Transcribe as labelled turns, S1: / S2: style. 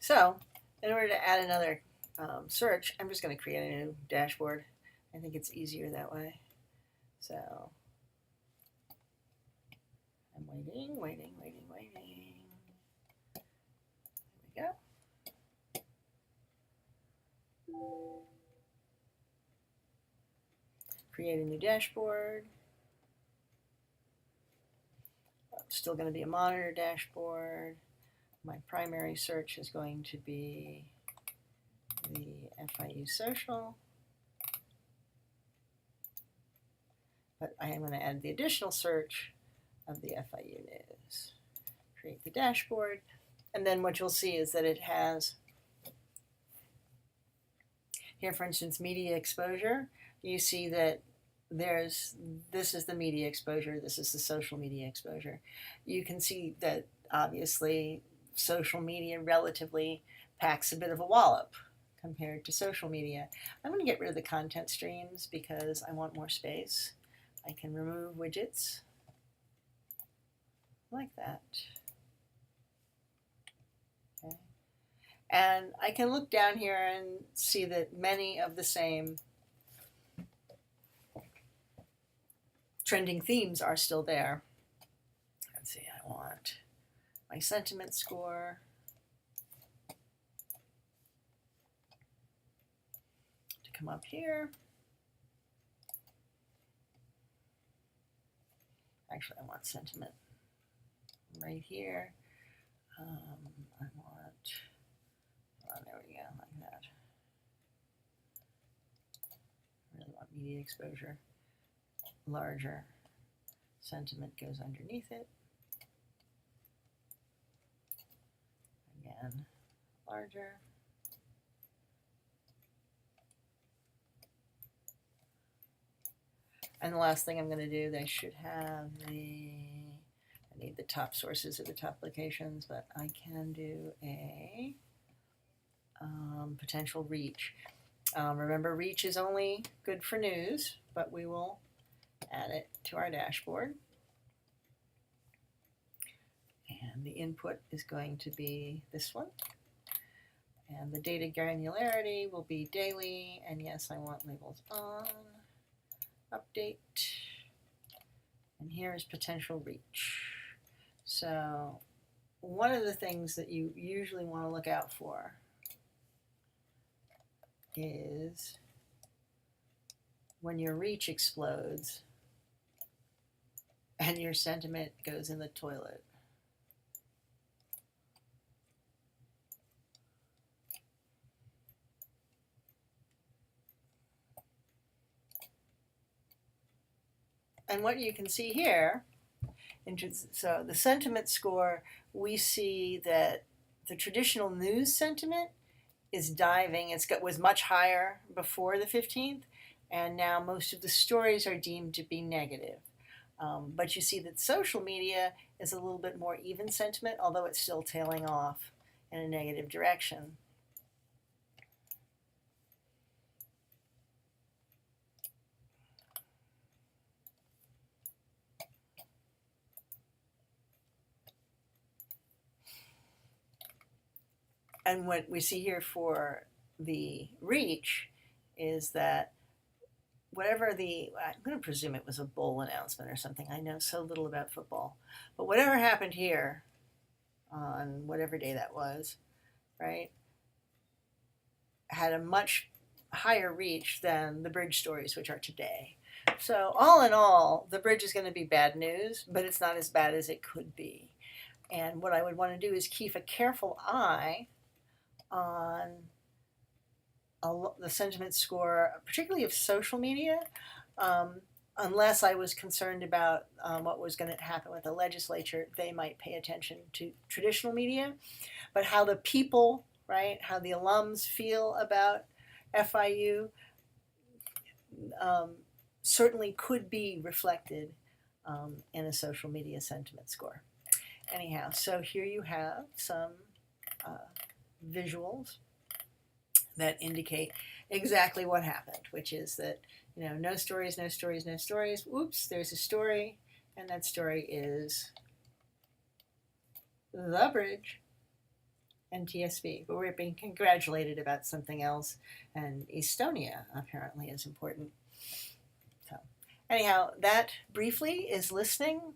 S1: So in order to add another search, I'm just going to create a new dashboard. I think it's easier that way. So I'm waiting. There we go. Create a new dashboard. Still going to be a monitor dashboard. My primary search is going to be the FIU social. But I am going to add the additional search of the FIU news. Create the dashboard. And then what you'll see is that it has here, for instance, media exposure. You see that this is the media exposure, this is the social media exposure. You can see that obviously social media relatively packs a bit of a wallop compared to social media. I'm going to get rid of the content streams because I want more space. I can remove widgets like that. Okay. And I can look down here and see that many of the same trending themes are still there. Let's see, I want my sentiment score. To come up here. Actually, I want sentiment right here. I want, oh, there we go, like that. I really want media exposure larger. Sentiment goes underneath it. Again, larger. And the last thing I'm going to do, they should have I need the top sources of the top locations, but I can do a potential reach. Remember, reach is only good for news, but we will add it to our dashboard. And the input is going to be this one. And the data granularity will be daily. And yes, I want labels on. Update. And here is potential reach. So one of the things that you usually want to look out for is when your reach explodes and your sentiment goes in the toilet. And what you can see here, so the sentiment score, we see that the traditional news sentiment is diving. Was much higher before the 15th, and now most of the stories are deemed to be negative. But you see that social media is a little bit more even sentiment, although it's still tailing off in a negative direction. And what we see here for the reach is that whatever I'm going to presume it was a bowl announcement or something. I know so little about football. But whatever happened here on whatever day that was, right, had a much higher reach than the bridge stories, which are today. So all in all, the bridge is going to be bad news, but it's not as bad as it could be. And what I would want to do is keep a careful eye on the sentiment score, particularly of social media, unless I was concerned about what was going to happen with the legislature. They might pay attention to traditional media, but how the people, right, how the alums feel about FIU certainly could be reflected in a social media sentiment score. Anyhow, so here you have some visuals that indicate exactly what happened, which is that, no stories. Oops, there's a story, and that story is the bridge. NTSB, but we're being congratulated about something else, and Estonia apparently is important. So, anyhow, that briefly is listening.